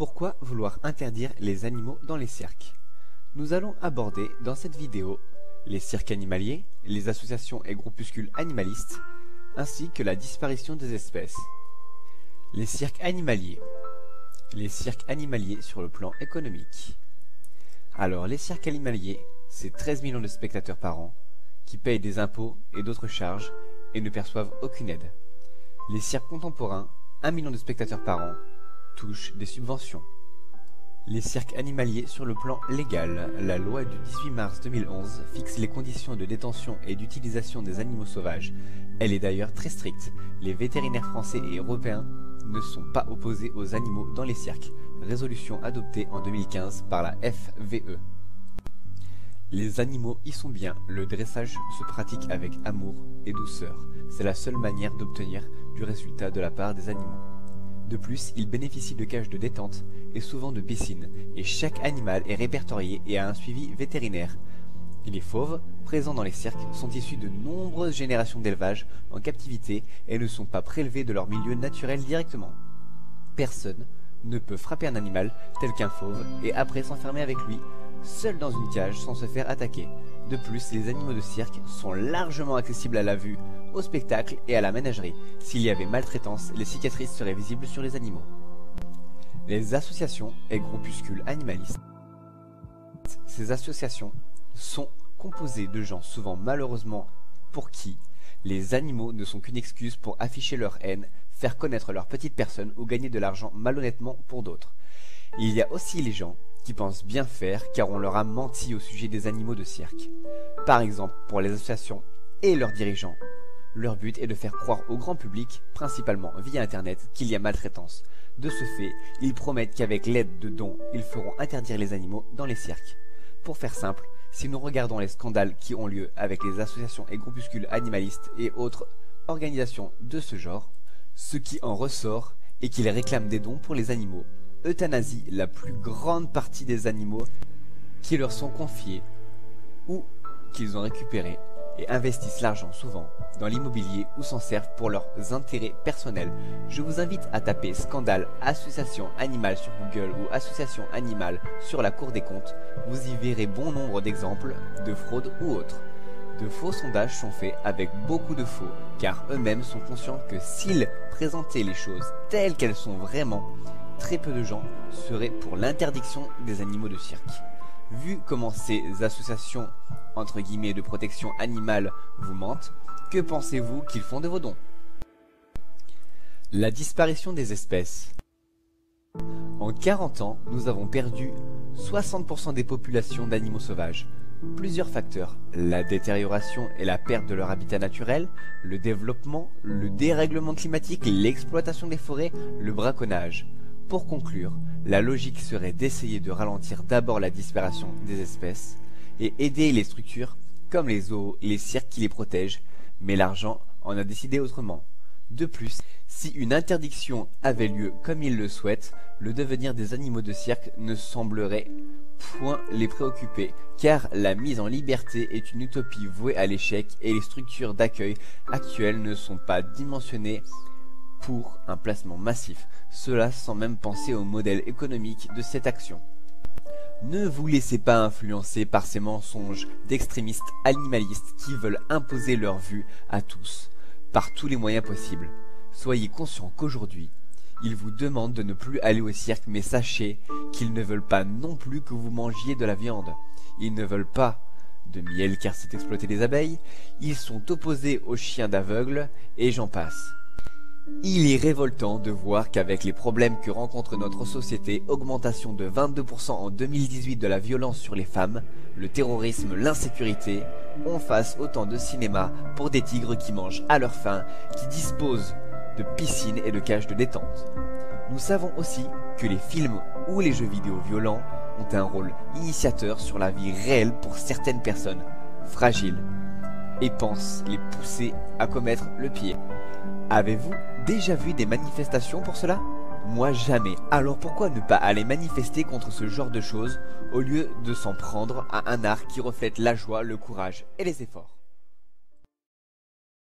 Pourquoi vouloir interdire les animaux dans les cirques? Nous allons aborder dans cette vidéo les cirques animaliers, les associations et groupuscules animalistes, ainsi que la disparition des espèces. Les cirques animaliers. Les cirques animaliers sur le plan économique. Alors, les cirques animaliers, c'est 13 millions de spectateurs par an, qui payent des impôts et d'autres charges et ne perçoivent aucune aide. Les cirques contemporains, 1 million de spectateurs par an, touchent des subventions. Les cirques animaliers sur le plan légal. La loi du 18 mars 2011 fixe les conditions de détention et d'utilisation des animaux sauvages. Elle est d'ailleurs très stricte. Les vétérinaires français et européens ne sont pas opposés aux animaux dans les cirques. Résolution adoptée en 2015 par la FVE. Les animaux y sont bien. Le dressage se pratique avec amour et douceur. C'est la seule manière d'obtenir du résultat de la part des animaux. De plus, ils bénéficient de cages de détente et souvent de piscines, et chaque animal est répertorié et a un suivi vétérinaire. Les fauves, présents dans les cirques, sont issus de nombreuses générations d'élevage en captivité et ne sont pas prélevés de leur milieu naturel directement. Personne ne peut frapper un animal tel qu'un fauve et après s'enfermer avec lui, seul dans une cage sans se faire attaquer. De plus, les animaux de cirque sont largement accessibles à la vue, au spectacle et à la ménagerie. S'il y avait maltraitance, les cicatrices seraient visibles sur les animaux. Les associations et groupuscules animalistes. Ces associations sont composées de gens souvent malheureusement pour qui les animaux ne sont qu'une excuse pour afficher leur haine, faire connaître leur petite personne ou gagner de l'argent malhonnêtement pour d'autres. Il y a aussi les gens qui pensent bien faire car on leur a menti au sujet des animaux de cirque. Par exemple, pour les associations et leurs dirigeants, leur but est de faire croire au grand public, principalement via Internet, qu'il y a maltraitance. De ce fait, ils promettent qu'avec l'aide de dons, ils feront interdire les animaux dans les cirques. Pour faire simple, si nous regardons les scandales qui ont lieu avec les associations et groupuscules animalistes et autres organisations de ce genre, ce qui en ressort est qu'ils réclament des dons pour les animaux, euthanasient la plus grande partie des animaux qui leur sont confiés ou qu'ils ont récupérés et investissent l'argent souvent dans l'immobilier ou s'en servent pour leurs intérêts personnels. Je vous invite à taper scandale association animale sur Google ou association animale sur la Cour des comptes. Vous y verrez bon nombre d'exemples de fraude ou autres. De faux sondages sont faits avec beaucoup de faux, car eux-mêmes sont conscients que s'ils présentaient les choses telles qu'elles sont vraiment, très peu de gens seraient pour l'interdiction des animaux de cirque. Vu comment ces associations entre guillemets de protection animale vous mentent, que pensez-vous qu'ils font de vos dons? La disparition des espèces. En 40 ans, nous avons perdu 60% des populations d'animaux sauvages. Plusieurs facteurs, la détérioration et la perte de leur habitat naturel, le développement, le dérèglement climatique, l'exploitation des forêts, le braconnage. Pour conclure, la logique serait d'essayer de ralentir d'abord la disparition des espèces et aider les structures comme les zoos et les cirques qui les protègent, mais l'argent en a décidé autrement. De plus, si une interdiction avait lieu comme ils le souhaitent, le devenir des animaux de cirque ne semblerait point les préoccuper, car la mise en liberté est une utopie vouée à l'échec et les structures d'accueil actuelles ne sont pas dimensionnées pour un placement massif, cela sans même penser au modèle économique de cette action. Ne vous laissez pas influencer par ces mensonges d'extrémistes animalistes qui veulent imposer leur vue à tous, par tous les moyens possibles. Soyez conscients qu'aujourd'hui, ils vous demandent de ne plus aller au cirque, mais sachez qu'ils ne veulent pas non plus que vous mangiez de la viande. Ils ne veulent pas de miel car c'est exploiter les abeilles, ils sont opposés aux chiens d'aveugles, et j'en passe. Il est révoltant de voir qu'avec les problèmes que rencontre notre société, augmentation de 22% en 2018 de la violence sur les femmes, le terrorisme, l'insécurité, on fasse autant de cinéma pour des tigres qui mangent à leur faim, qui disposent de piscines et de cages de détente. Nous savons aussi que les films ou les jeux vidéo violents ont un rôle initiateur sur la vie réelle pour certaines personnes fragiles et pensent les pousser à commettre le pire. Avez-vous déjà vu des manifestations pour cela? Moi jamais. Alors pourquoi ne pas aller manifester contre ce genre de choses au lieu de s'en prendre à un art qui reflète la joie, le courage et les efforts?